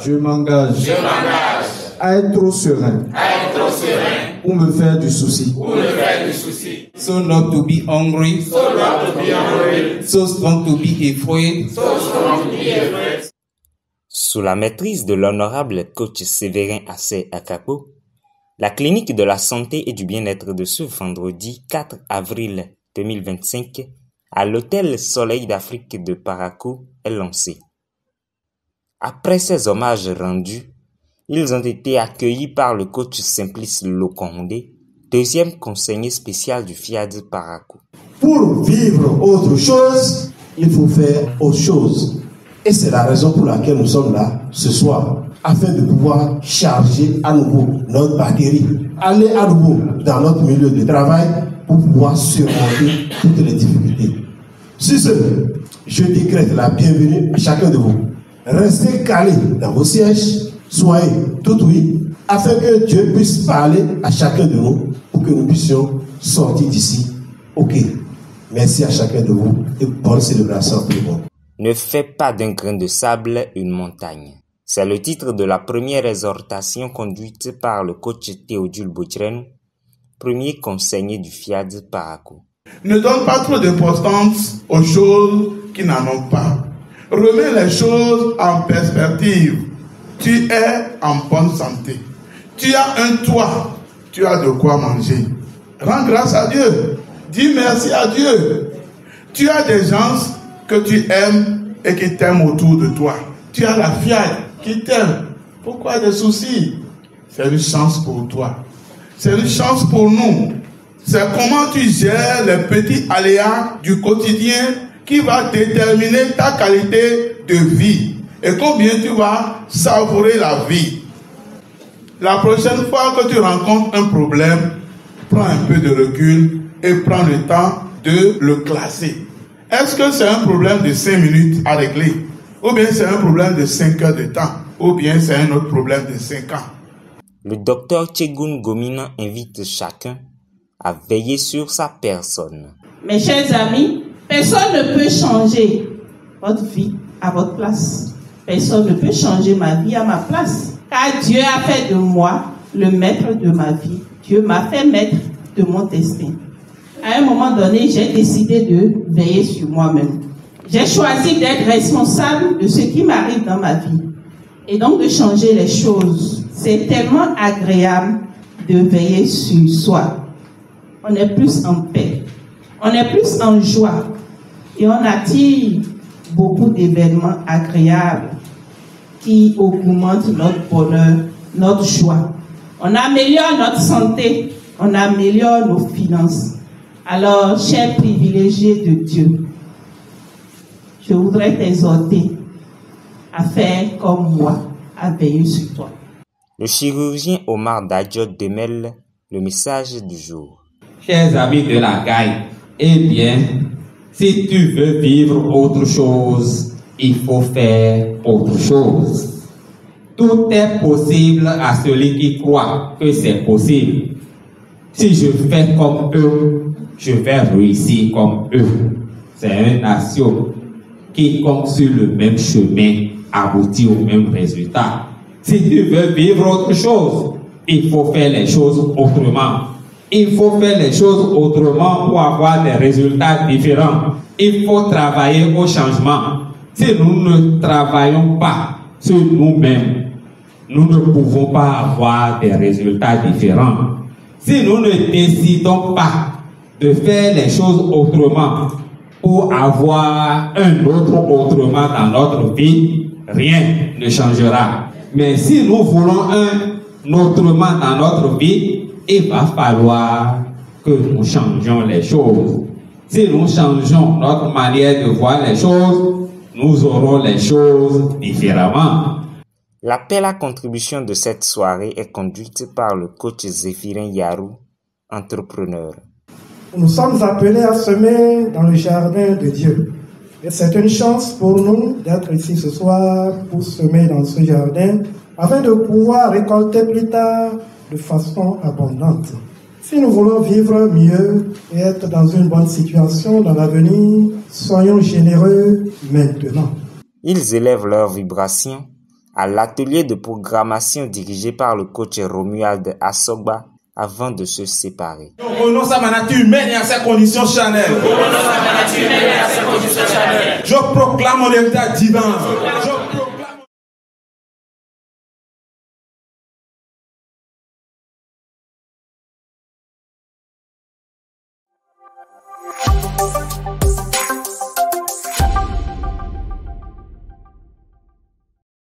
Je m'engage à être trop serein pour me faire du souci. So not to be hungry, so strong to be afraid. Sous la maîtrise de l'honorable coach Séverin Assé Akapo, la clinique de la santé et du bien-être de ce vendredi 4 avril 2025 à l'hôtel Soleil d'Afrique de Parakou est lancée. Après ces hommages rendus, ils ont été accueillis par le coach Simplice Lokondé, deuxième conseiller spécial du FIAD Parakou. Pour vivre autre chose, il faut faire autre chose. Et c'est la raison pour laquelle nous sommes là ce soir, afin de pouvoir charger à nouveau notre batterie, aller à nouveau dans notre milieu de travail pour pouvoir surmonter toutes les difficultés. Sur ce, je décrète la bienvenue à chacun de vous. Restez calés dans vos sièges, soyez tout oui, afin que Dieu puisse parler à chacun de nous pour que nous puissions sortir d'ici. Ok. Merci à chacun de vous et bonne célébration à tout le monde. Ne fais pas d'un grain de sable une montagne. C'est le titre de la première exhortation conduite par le coach Théodule Botren, premier conseiller du FIAD Parakou. Ne donne pas trop d'importance aux choses qui n'en ont pas. Remets les choses en perspective. Tu es en bonne santé. Tu as un toit. Tu as de quoi manger. Rends grâce à Dieu. Dis merci à Dieu. Tu as des gens que tu aimes et qui t'aiment autour de toi. Tu as la FIAD qui t'aime. Pourquoi des soucis? C'est une chance pour toi. C'est une chance pour nous. C'est comment tu gères les petits aléas du quotidien qui va déterminer ta qualité de vie et combien tu vas savourer la vie. La prochaine fois que tu rencontres un problème, prends un peu de recul et prends le temps de le classer. Est-ce que c'est un problème de 5 minutes à régler? Ou bien c'est un problème de 5 heures de temps? Ou bien c'est un autre problème de 5 ans? Le docteur Tchegoun Gomina invite chacun à veiller sur sa personne. Mes chers amis, personne ne peut changer votre vie à votre place. Personne ne peut changer ma vie à ma place. Car Dieu a fait de moi le maître de ma vie. Dieu m'a fait maître de mon destin. À un moment donné, j'ai décidé de veiller sur moi-même. J'ai choisi d'être responsable de ce qui m'arrive dans ma vie. Et donc de changer les choses. C'est tellement agréable de veiller sur soi. On est plus en paix. On est plus en joie. Et on attire beaucoup d'événements agréables qui augmentent notre bonheur, notre joie. On améliore notre santé. On améliore nos finances. Alors, chers privilégiés de Dieu, je voudrais t'exhorter à faire comme moi, à veiller sur toi. Le chirurgien Omar Dadjot démêle le message du jour. Chers amis de la GAI, eh bien, si tu veux vivre autre chose, il faut faire autre chose. Tout est possible à celui qui croit que c'est possible. Si je fais comme eux, je vais réussir comme eux. C'est une nation qui, comme sur le même chemin, aboutit au même résultat. Si tu veux vivre autre chose, il faut faire les choses autrement. Il faut faire les choses autrement pour avoir des résultats différents. Il faut travailler au changement. Si nous ne travaillons pas sur nous-mêmes, nous ne pouvons pas avoir des résultats différents. Si nous ne décidons pas de faire les choses autrement pour avoir un autre autrement dans notre vie, rien ne changera. Mais si nous voulons un autrement dans notre vie, il va falloir que nous changions les choses. Si nous changeons notre manière de voir les choses, nous aurons les choses différemment. L'appel à contribution de cette soirée est conduite par le coach Zéphirin Yarou, entrepreneur. Nous sommes appelés à semer dans le jardin de Dieu. Et c'est une chance pour nous d'être ici ce soir pour semer dans ce jardin afin de pouvoir récolter plus tard de façon abondante. Si nous voulons vivre mieux et être dans une bonne situation dans l'avenir, soyons généreux maintenant. Ils élèvent leurs vibrations à l'atelier de programmation dirigé par le coach Romuald Asogba avant de se séparer. Nous renonçons à ma nature humaine et à ses conditions charnelles. Je proclame mon état divin. Je proclame...